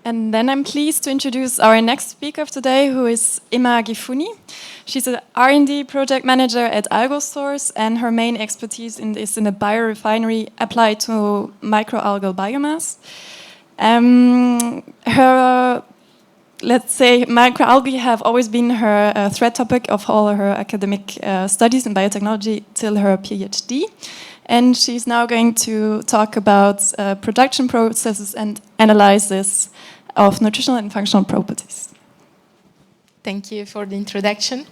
And then I'm pleased to introduce our next speaker of today, who is Imma Gifuni. She's an R&D project manager at AlgoSource, and her main expertise is in a biorefinery applied to microalgal biomass. Her, let's say, microalgae have always been her thread topic of all her academic studies in biotechnology till her PhD. And she's now going to talk about production processes and analysis of nutritional and functional properties. Thank you for the introduction.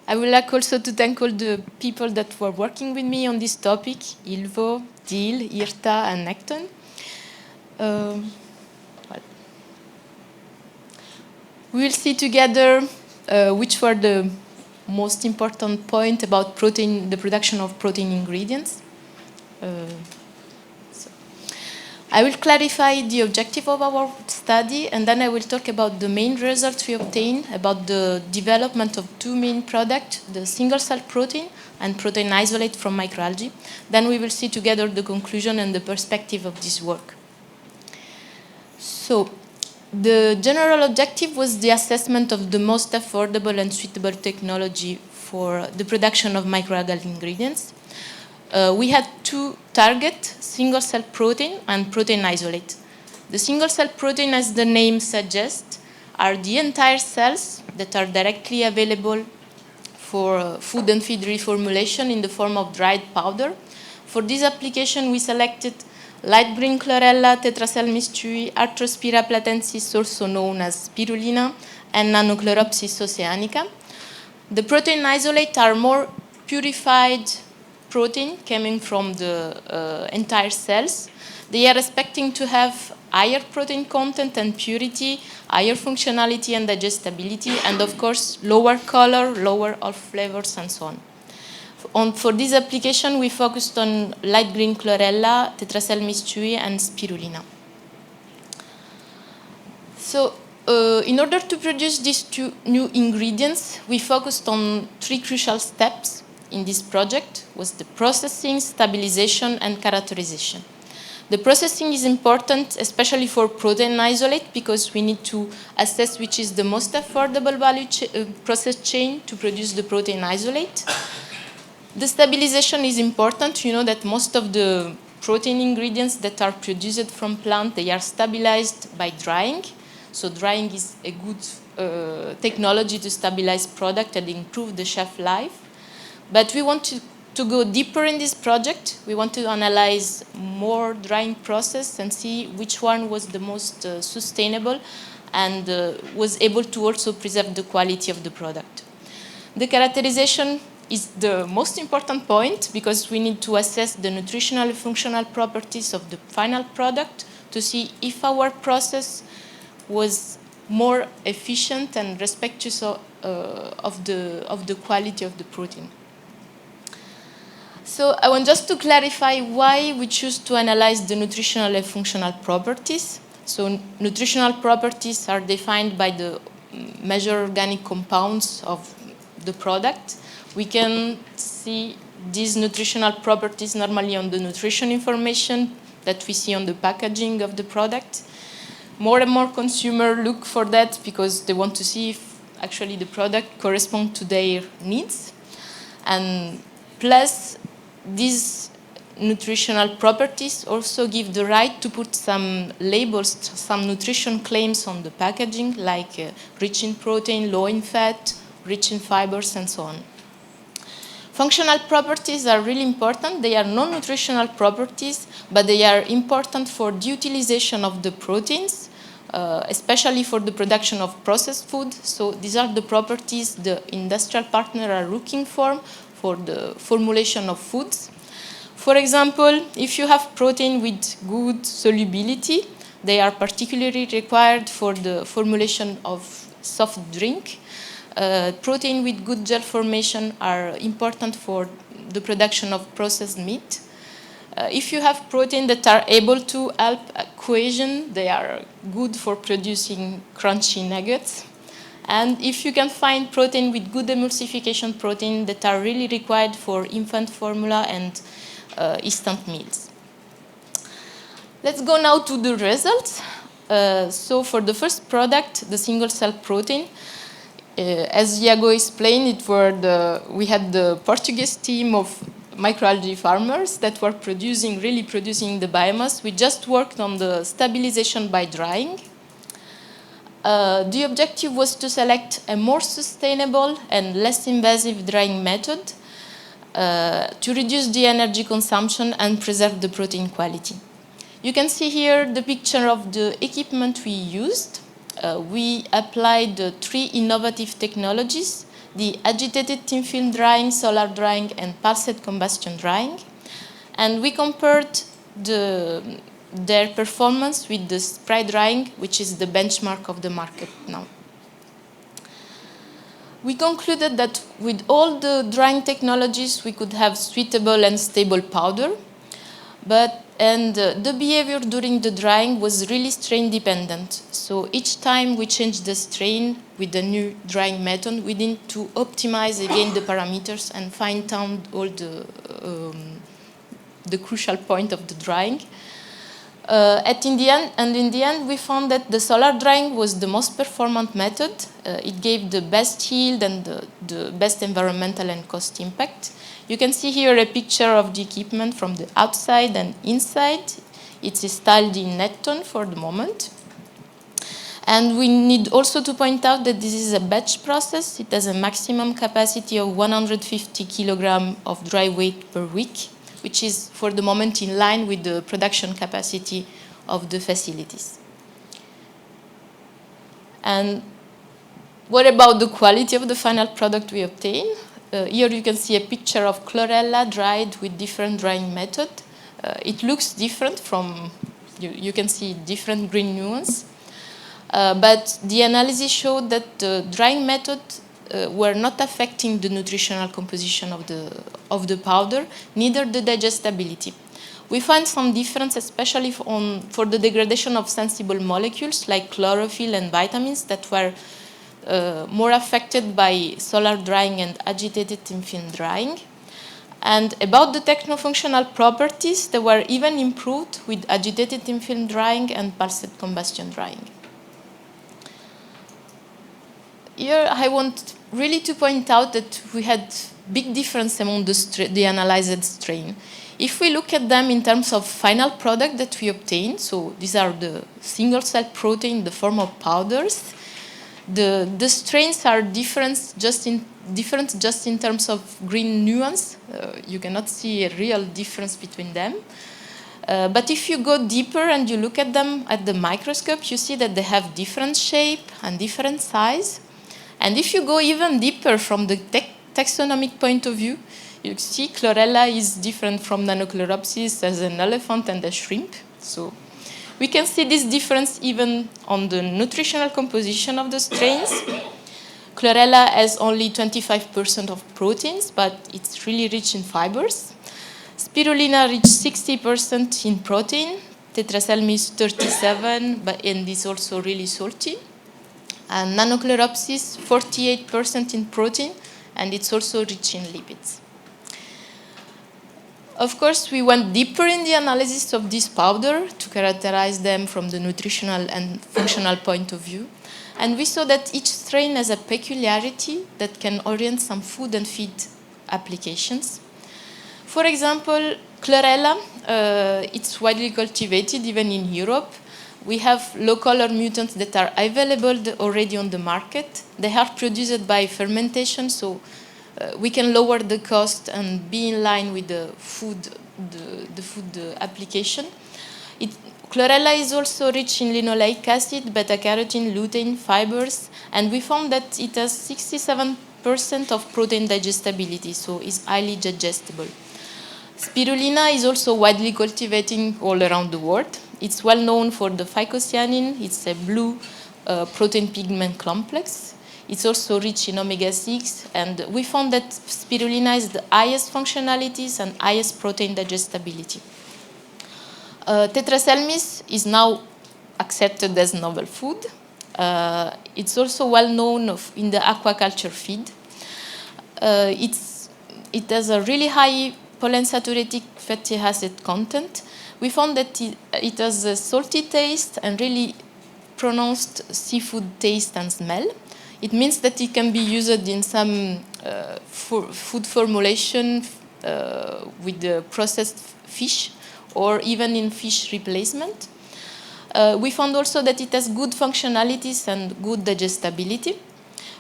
I would like also to thank all the people that were working with me on this topic, Ilvo, Dil, Irta, and Necton. We will see together which were the most important points about protein, the production of protein ingredients. I will clarify the objective of our study, and then I will talk about the main results we obtained about the development of two main products, the single-cell protein and protein isolate from microalgae. Then we will see together the conclusion and the perspective of this work. So, the general objective was the assessment of the most affordable and suitable technology for the production of microalgal ingredients. We had two targets, single-cell protein and protein isolate. The single-cell protein, as the name suggests, are the entire cells that are directly available for food and feed reformulation in the form of dried powder. For this application, we selected light green chlorella, tetracell mistui, Arthrospira platensis, also known as spirulina, and Nanochloropsis oceanica. The protein isolate are more purified protein coming from the entire cells. They are expecting to have higher protein content and purity, higher functionality and digestibility, and of course, lower color, lower off flavors, and so on. For this application, we focused on light green chlorella, tetracell mistui, and spirulina. So, in order to produce these two new ingredients, we focused on three crucial steps in this project: was the processing, stabilization, and characterization. The processing is important, especially for protein isolate, because we need to assess which is the most affordable process chain to produce the protein isolate. The stabilization is important. You know that most of the protein ingredients that are produced from plant, they are stabilized by drying. So drying is a good technology to stabilize product and improve the shelf life. But we want to go deeper in this project. We want to analyze more drying process and see which one was the most sustainable and was able to also preserve the quality of the product. The characterization is the most important point because we need to assess the nutritional and functional properties of the final product to see if our process was more efficient and respectful of the quality of the protein. So I want just to clarify why we choose to analyze the nutritional and functional properties. So nutritional properties are defined by the measured organic compounds of the product. We can see these nutritional properties normally on the nutrition information that we see on the packaging of the product. More and more consumers look for that because they want to see if actually the product corresponds to their needs. And plus, these nutritional properties also give the right to put some labels, some nutrition claims on the packaging, like rich in protein, low in fat, rich in fibers, and so on. Functional properties are really important. They are non-nutritional properties, but they are important for the utilization of the proteins, especially for the production of processed food. So these are the properties the industrial partners are looking for the formulation of foods. For example, if you have protein with good solubility, they are particularly required for the formulation of soft drink. Protein with good gel formation are important for the production of processed meat. If you have protein that are able to help cohesion, they are good for producing crunchy nuggets. And if you can find protein with good emulsification protein that are really required for infant formula and instant meals. Let's go now to the results. So for the first product, the single-cell protein, as Iago explained, we had the Portuguese team of microalgae farmers that were really producing the biomass. We just worked on the stabilization by drying. The objective was to select a more sustainable and less invasive drying method to reduce the energy consumption and preserve the protein quality. You can see here the picture of the equipment we used. We applied 3 innovative technologies: the agitated thin film drying, solar drying, and pulsed combustion drying. And we compared their performance with the spray drying, which is the benchmark of the market now. We concluded that with all the drying technologies, we could have suitable and stable powder, and the behavior during the drying was really strain dependent. So each time we changed the strain with the new drying method, we need to optimize again the parameters and fine-tune all the crucial point of the drying. In the end, we found that the solar drying was the most performant method. It gave the best yield and the best environmental and cost impact. You can see here a picture of the equipment from the outside and inside. It's styled in net tone for the moment. And we need also to point out that this is a batch process. It has a maximum capacity of 150 kilograms of dry weight per week, which is for the moment in line with the production capacity of the facilities. And what about the quality of the final product we obtain? Here you can see a picture of chlorella dried with different drying method. It looks different from, you can see different green nuance. But the analysis showed that the drying method were not affecting the nutritional composition of the powder, neither the digestibility. We find some difference, especially for the degradation of sensible molecules like chlorophyll and vitamins that were more affected by solar drying and agitated thin film drying. And about the techno-functional properties, they were even improved with agitated thin film drying and pulsed combustion drying. Here I want really to point out that we had big difference among the analyzed strain. If we look at them in terms of final product that we obtained, so these are the single-cell protein in the form of powders, the strains are different just in terms of green nuance. You cannot see a real difference between them. But if you go deeper and you look at them at the microscope, you see that they have different shape and different size. And if you go even deeper from the taxonomic point of view, you see chlorella is different from Nanochloropsis as an elephant and a shrimp. So we can see this difference even on the nutritional composition of the strains. Chlorella has only 25% of proteins, but it's really rich in fibers. Spirulina reaches 60% in protein. Tetraselmis 37%, and it's also really salty. And Nanochloropsis 48% in protein, and it's also rich in lipids. Of course, we went deeper in the analysis of this powder to characterize them from the nutritional and functional point of view. And we saw that each strain has a peculiarity that can orient some food and feed applications. For example, chlorella, it's widely cultivated even in Europe. We have low color mutants that are available already on the market. They are produced by fermentation, so we can lower the cost and be in line with the food application. Chlorella is also rich in linoleic acid, beta-carotene, lutein, fibers, and we found that it has 67% of protein digestibility, so it's highly digestible. Spirulina is also widely cultivated all around the world. It's well known for the phycocyanin. It's a blue protein pigment complex. It's also rich in omega-6, and we found that spirulina is the highest functionalities and highest protein digestibility. Tetraselmis is now accepted as novel food. It's also well known in the aquaculture feed. It has a really high polyunsaturated fatty acid content. We found that it has a salty taste and really pronounced seafood taste and smell. It means that it can be used in some food formulation with the processed fish or even in fish replacement. We found also that it has good functionalities and good digestibility.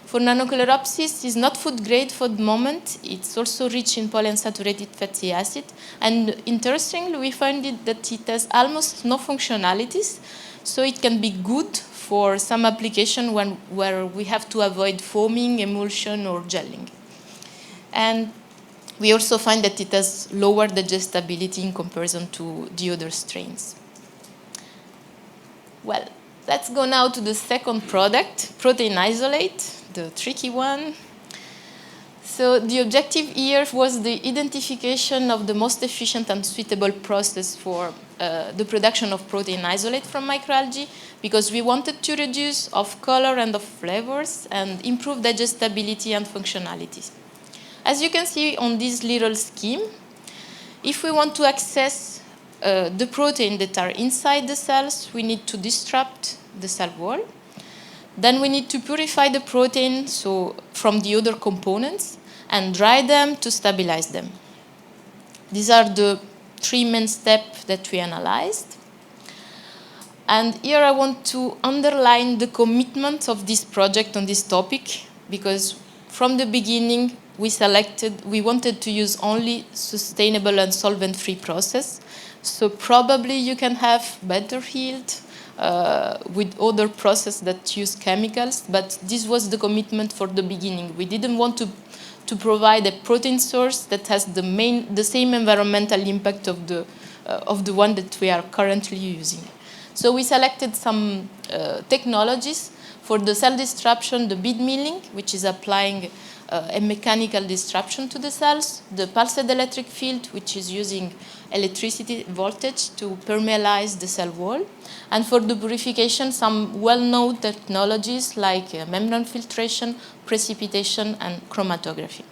For Nanochloropsis, it's not food grade for the moment. It's also rich in polyunsaturated fatty acid. And interestingly, we find that it has almost no functionalities. So it can be good for some application where we have to avoid foaming, emulsion, or gelling. And we also find that it has lower digestibility in comparison to the other strains. Well, let's go now to the second product, protein isolate, the tricky one. So the objective here was the identification of the most efficient and suitable process for the production of protein isolate from microalgae, because we wanted to reduce of color and of flavors and improve digestibility and functionalities. As you can see on this little scheme, if we want to access the protein that are inside the cells, we need to disrupt the cell wall. Then we need to purify the protein from the other components and dry them to stabilize them. These are the three main steps that we analyzed. And here I want to underline the commitment of this project on this topic, because from the beginning we wanted to use only sustainable and solvent-free process. So probably you can have better yield with other processes that use chemicals, but this was the commitment for the beginning. We didn't want to provide a protein source that has the same environmental impact of the one that we are currently using. So we selected some technologies for the cell disruption, the bead milling, which is applying a mechanical disruption to the cells, the pulsed electric field, which is using electricity voltage to permeabilize the cell wall, and for the purification, some well-known technologies like membrane filtration, precipitation, and chromatography.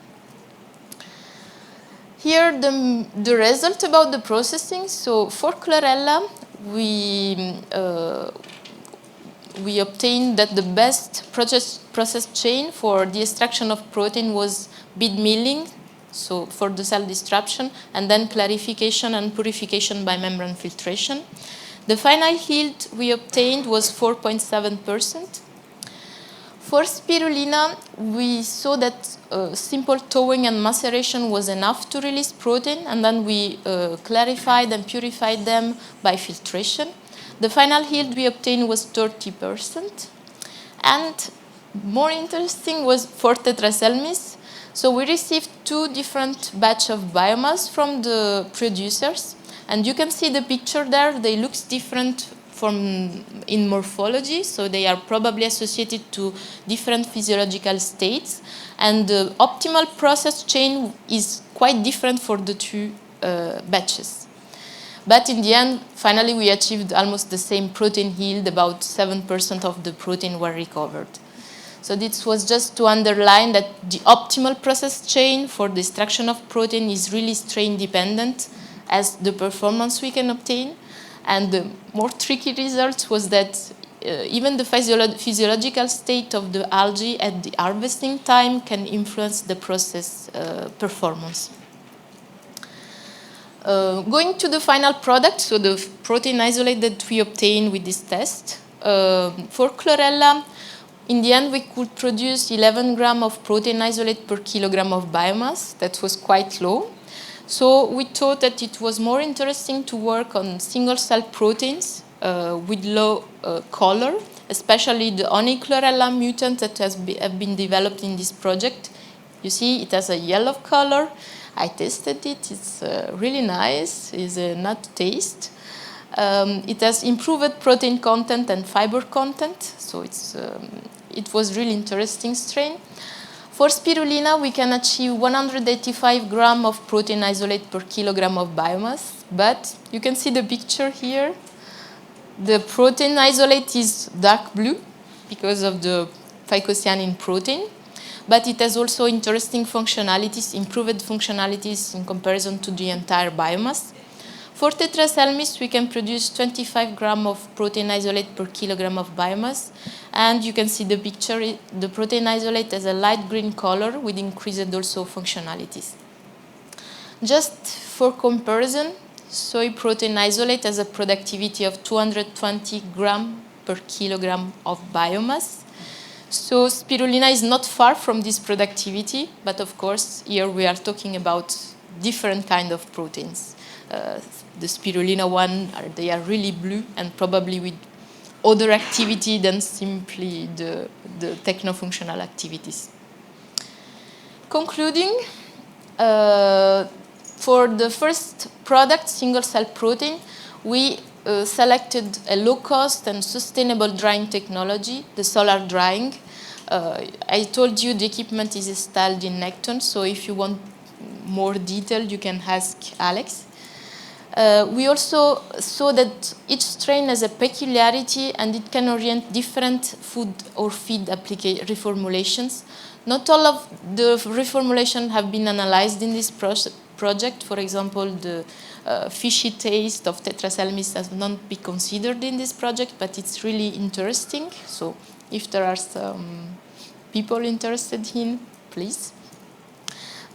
Here, the result about the processing. So for chlorella, we obtained that the best process chain for the extraction of protein was bead milling, so for the cell disruption, and then clarification and purification by membrane filtration. The final yield we obtained was 4.7%. For spirulina, we saw that simple thawing and maceration was enough to release protein, and then we clarified and purified them by filtration. The final yield we obtained was 30%. And more interesting was for tetraselmis. So we received 2 different batches of biomass from the producers. And you can see the picture there. They look different in morphology. So they are probably associated to different physiological states. And the optimal process chain is quite different for the 2 batches. But in the end, finally, we achieved almost the same protein yield. About 7% of the protein were recovered. So this was just to underline that the optimal process chain for the extraction of protein is really strain dependent as the performance we can obtain. And the more tricky result was that even the physiological state of the algae at the harvesting time can influence the process performance. Going to the final product, so the protein isolate that we obtained with this test. For chlorella, in the end, we could produce 11 grams of protein isolate per kilogram of biomass. That was quite low. So we thought that it was more interesting to work on single-cell proteins with low color, especially the only chlorella mutant that have been developed in this project. You see, it has a yellow color. I tested it. It's really nice. It's a nut taste. It has improved protein content and fiber content. So it was really interesting strain. For spirulina, we can achieve 185 grams of protein isolate per kilogram of biomass. But you can see the picture here. The protein isolate is dark blue because of the phycocyanin protein. But it has also interesting functionalities, improved functionalities in comparison to the entire biomass. For tetracelmis, we can produce 25 grams of protein isolate per kilogram of biomass. And you can see the picture, the protein isolate has a light green color with increased also functionalities. Just for comparison, soy protein isolate has a productivity of 220 grams per kilogram of biomass. So spirulina is not far from this productivity, but of course, here we are talking about different kind of proteins. The spirulina one, they are really blue and probably with other activity than simply the techno-functional activities. Concluding, for the first product, single-cell protein, we selected a low-cost and sustainable drying technology, the solar drying. I told you the equipment is installed in Necton, so if you want more detail, you can ask Alex. We also saw that each strain has a peculiarity and it can orient different food or feed reformulations. Not all of the reformulations have been analyzed in this project. For example, the fishy taste of tetracelmis has not been considered in this project, but it's really interesting. So if there are some people interested in, please.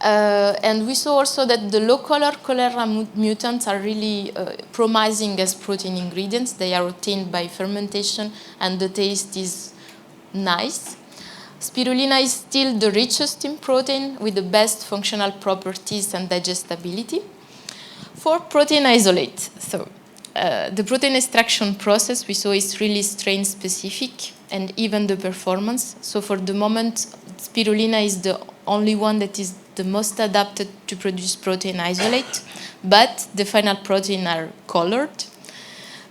And we saw also that the low-color cholera mutants are really promising as protein ingredients. They are obtained by fermentation, and the taste is nice. Spirulina is still the richest in protein, with the best functional properties and digestibility. For protein isolate, so the protein extraction process we saw is really strain-specific, and even the performance. So for the moment, spirulina is the only one that is the most adapted to produce protein isolate, but the final protein are colored.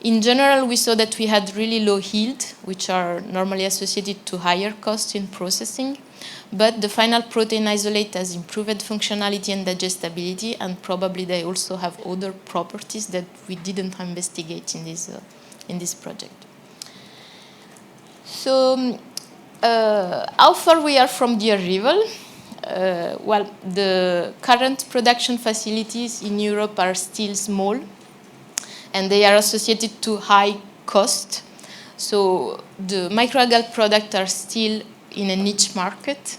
In general, we saw that we had really low yield, which are normally associated to higher cost in processing, but the final protein isolate has improved functionality and digestibility, and probably they also have other properties that we didn't investigate in this project. So, how far we are from the arrival? Well, the current production facilities in Europe are still small, and they are associated to high cost. So the microalgae products are still in a niche market.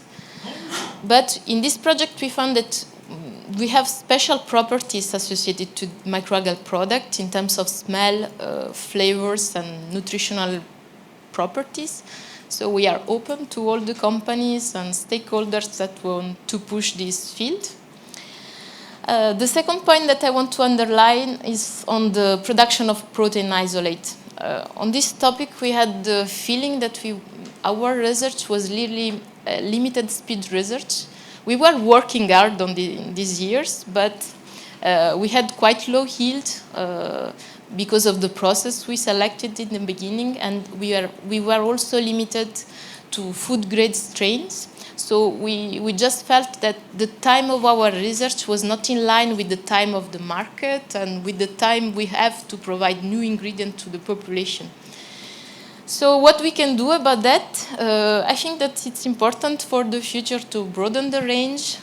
But in this project, we found that we have special properties associated to microalgae product in terms of smell, flavors, and nutritional properties. So we are open to all the companies and stakeholders that want to push this field. The second point that I want to underline is on the production of protein isolate. On this topic, we had the feeling that our research was really limited speed research. We were working hard on these years, but we had quite low yield because of the process we selected in the beginning, and we were also limited to food-grade strains. So we just felt that the time of our research was not in line with the time of the market and with the time we have to provide new ingredients to the population. So what we can do about that, I think that it's important for the future to broaden the range,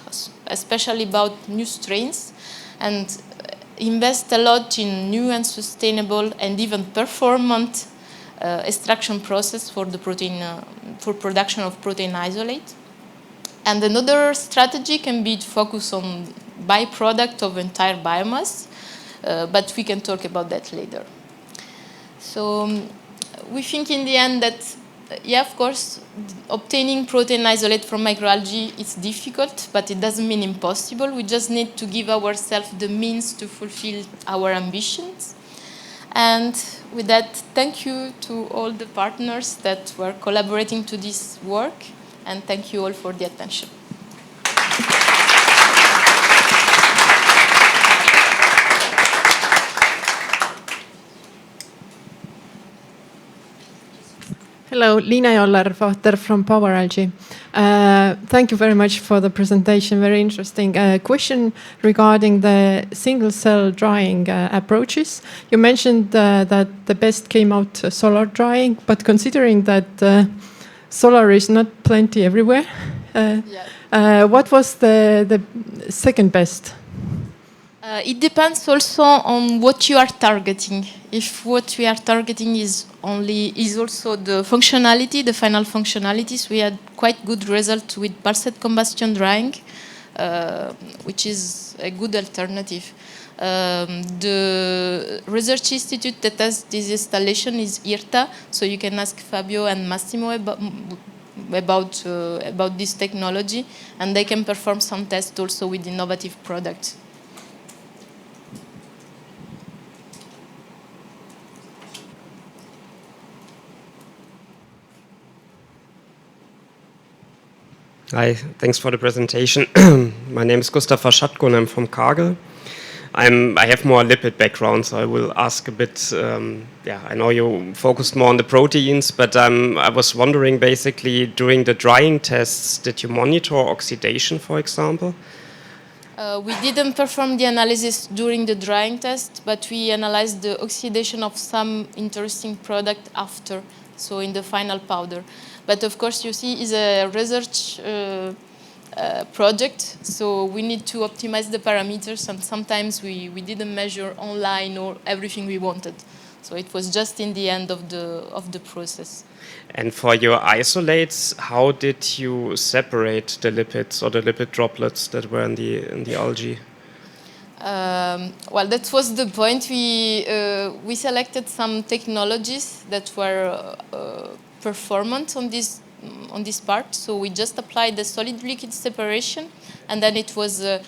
especially about new strains, and invest a lot in new and sustainable and even performant extraction process for the protein, for production of protein isolate. And another strategy can be to focus on byproduct of entire biomass, but we can talk about that later. So we think in the end that, yeah, of course, obtaining protein isolate from microalgae is difficult, but it doesn't mean impossible. We just need to give ourselves the means to fulfill our ambitions. And with that, thank you to all the partners that were collaborating to this work, and thank you all for the attention. Hello, Liina Joller from Power Algae. Thank you very much for the presentation. Very interesting. Question regarding the single-cell drying approaches. You mentioned that the best came out solar drying, but considering that solar is not plenty everywhere, what was the second best? It depends also on what you are targeting. If what we are targeting is also the functionality, the final functionalities, we had quite good results with pulsed combustion drying, which is a good alternative. The research institute that has this installation is IRTA, so you can ask Fabio and Massimo about this technology, and they can perform some tests also with innovative products. Hi, thanks for the presentation. My name is Gustav Vaschatko and I'm from Kagel. I have more lipid background, so I will ask a bit, I know you focused more on the proteins, but I was wondering basically during the drying tests, did you monitor oxidation, for example? We didn't perform the analysis during the drying test, but we analyzed the oxidation of some interesting product after, so in the final powder. But of course, you see, it's a research project, so we need to optimize the parameters, and sometimes we didn't measure online or everything we wanted. So it was just in the end of the process. And for your isolates, how did you separate the lipids or the lipid droplets that were in the algae? Well, that was the point. We selected some technologies that were performant on this part. So we just applied the solid liquid separation, and then it was a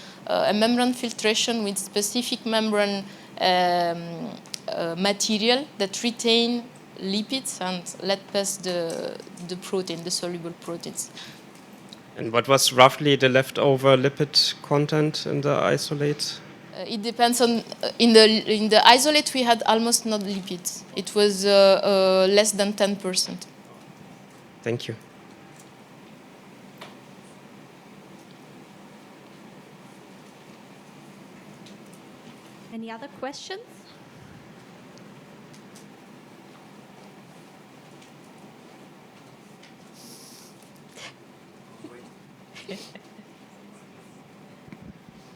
membrane filtration with specific membrane material that retain lipids and let pass the protein, the soluble proteins. And what was roughly the leftover lipid content in the isolate? It depends on, in the isolate we had almost no lipids. It was less than 10%. Thank you. Any other questions?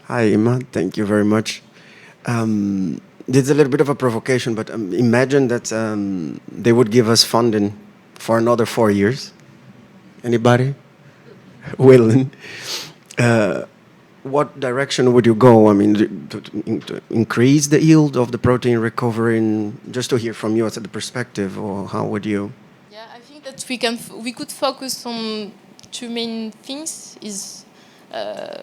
Hi, Imma. Thank you very much. This is a little bit of a provocation, but imagine that they would give us funding for another 4 years. Anybody willing? What direction would you go? I mean, to increase the yield of the protein recovery, just to hear from you as a perspective, or how would you? Yeah, I think that we could focus on two main things: is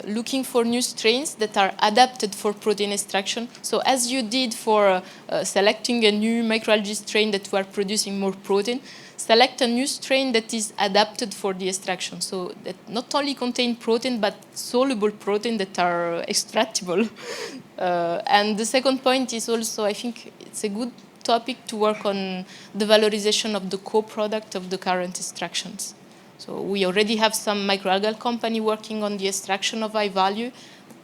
looking for new strains that are adapted for protein extraction. So as you did for selecting a new microalgae strain that were producing more protein, select a new strain that is adapted for the extraction. So that not only contain protein, but soluble protein that are extractable. And the second point is also, I think it's a good topic to work on the valorization of the co-product of the current extractions. So we already have some microalgal company working on the extraction of high value.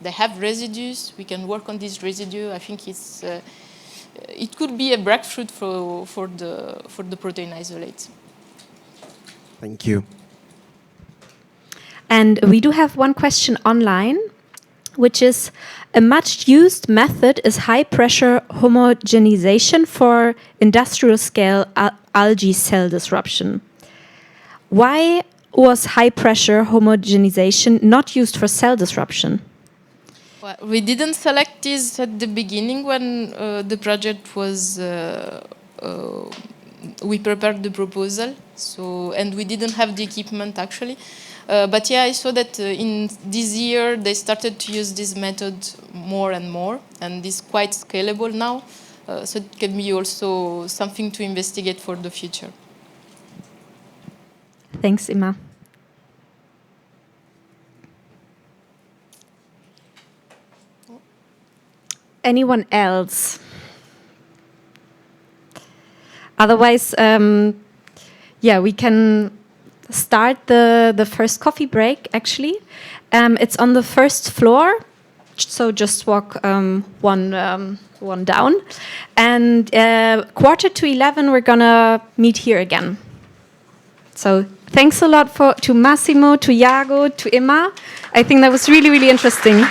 They have residues. We can work on this residue. I think it could be a breakthrough for the protein isolates. Thank you. And we do have one question online, which is, a much used method is high pressure homogenization for industrial scale algae cell disruption. Why was high pressure homogenization not used for cell disruption? Well, we didn't select this at the beginning when the project was, we prepared the proposal, and we didn't have the equipment actually. But yeah, I saw that in this year they started to use this method more and more, and it's quite scalable now. So it can be also something to investigate for the future. Thanks, Imma. Anyone else? Otherwise, we can start the first coffee break, actually. It's on the first floor, so just walk one down. And 11:15, we're going to meet here again. So thanks a lot to Massimo, to Iago, to Imma. I think that was really, really interesting.